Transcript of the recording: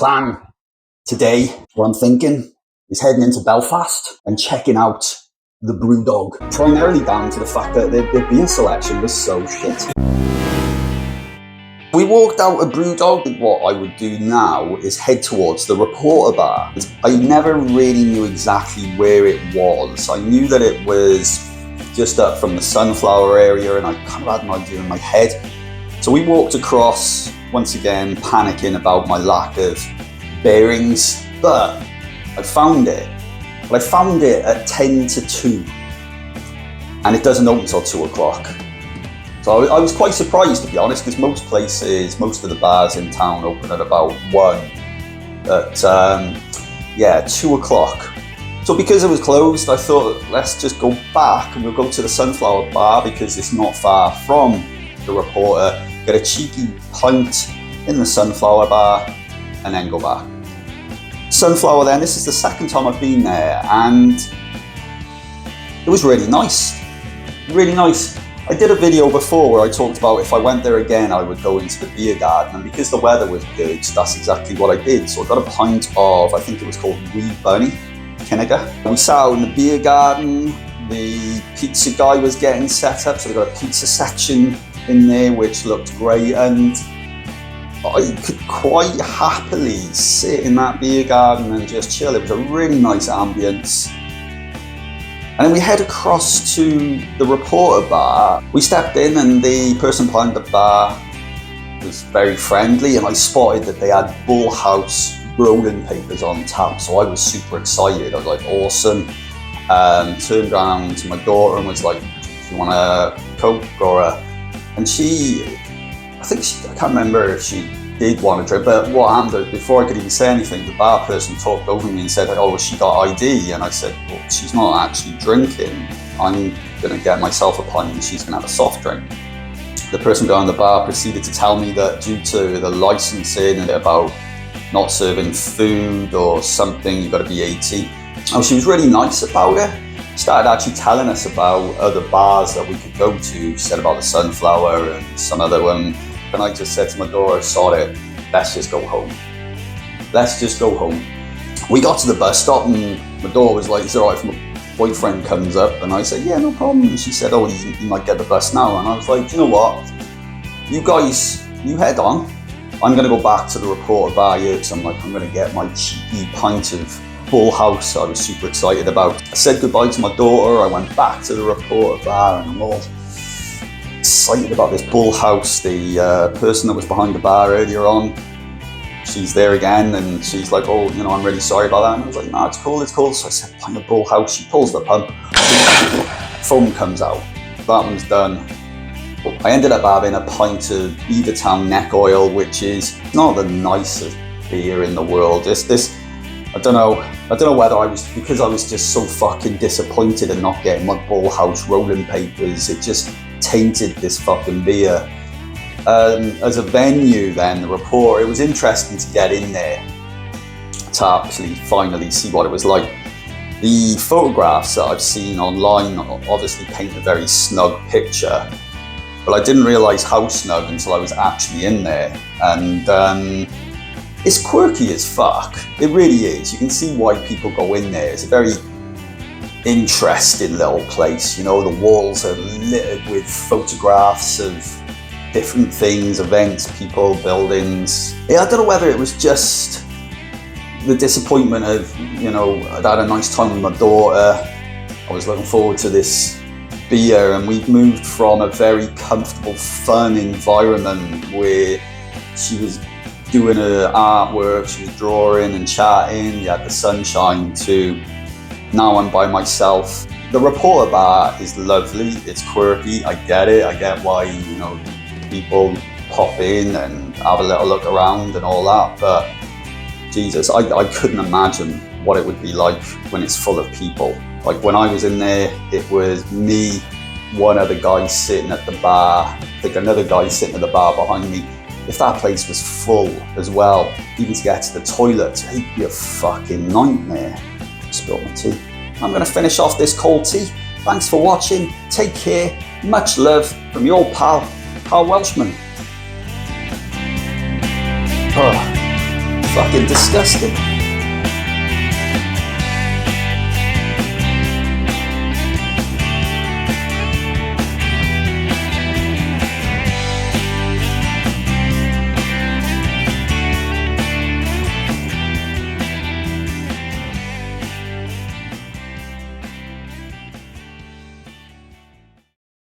plan today, what I'm thinking, is heading into Belfast and checking out the Brewdog. Primarily down to the fact that their beer selection was so shit. We walked out of Brewdog. What I would do now is head towards the Reporter Bar. I never really knew exactly where it was. I knew that it was just up from the Sunflower area, and I kind of had an idea in my head. So we walked across, once again panicking about my lack of bearings, but I found it. But I found it at 10 to 2, and it doesn't open until 2 o'clock. So I was quite surprised, to be honest, because most of the bars in town open at about 1. But 2 o'clock. So because it was closed, I thought, let's just go back and we'll go to the Sunflower Bar because it's not far from the Reporter, get a cheeky pint in the Sunflower Bar, and then go back. Sunflower then, this is the second time I've been there, and it was really nice. Really nice. I did a video before where I talked about if I went there again, I would go into the beer garden, and because the weather was good, that's exactly what I did. So I got a pint of, I think it was called Wee Bunny, Vinegar. We sat out in the beer garden, the pizza guy was getting set up, so they got a pizza section in there, which looked great, and I could quite happily sit in that beer garden and just chill. It was a really nice ambience. And then we head across to the Reporter Bar. We stepped in and the person behind the bar was very friendly, and I spotted that they had Bull House rolling papers on tap, so I was super excited. I was like, awesome. Turned around to my daughter and was like, do you want a Coke or a... And I can't remember if she did want a drink, but what happened was, before I could even say anything, the bar person talked over me and said, oh, well, she got ID. And I said, well, she's not actually drinking. I'm gonna get myself a pint and she's gonna have a soft drink. The person behind the bar proceeded to tell me that due to the licensing and about not serving food or something, you've got to be 18. Oh, she was really nice about it. She started actually telling us about other bars that we could go to. She said about the Sunflower and some other one. And I just said to my daughter, sod it, let's just go home. Let's just go home. We got to the bus stop and my daughter was like, is it all right if my boyfriend comes up? And I said, yeah, no problem. And she said, oh, you might get the bus now. And I was like, do you know what? You guys, you head on. I'm going to go back to the Reporter Bar here because I'm going to get my cheeky pint of Bull House I was super excited about. I said goodbye to my daughter. I went back to the Reporter Bar and I'm all excited about this Bull House. The person that was behind the bar earlier on, she's there again and she's like, oh, I'm really sorry about that. And I was like, no, it's cool. So I said, pint of Bull House. She pulls the pump, foam comes out. That one's done. I ended up having a pint of Beavertown Neck Oil, which is not the nicest beer in the world. I don't know whether because I was just so fucking disappointed in not getting my Bull House rolling papers, it just tainted this fucking beer. As a venue then, the Reporter, it was interesting to get in there to actually finally see what it was like. The photographs that I've seen online obviously paint a very snug picture, but I didn't realise how snug until I was actually in there. And it's quirky as fuck. It really is. You can see why people go in there. It's a very interesting little place. The walls are littered with photographs of different things, events, people, buildings. Yeah, I don't know whether it was just the disappointment of, I'd had a nice time with my daughter. I was looking forward to this beer, and we've moved from a very comfortable, fun environment where she was doing her artwork, she was drawing and chatting, you had the sunshine, to now I'm by myself. The Reporter Bar is lovely, it's quirky, I get it, I get why, people pop in and have a little look around and all that, but Jesus, I couldn't imagine what it would be like when it's full of people. Like when I was in there, it was me, one other guy sitting at the bar, I think another guy sitting at the bar behind me. If that place was full as well, even to get to the toilet, it'd be a fucking nightmare. Spilled my tea. I'm going to finish off this cold tea. Thanks for watching. Take care. Much love from your pal, Carl Welshman. fucking disgusting.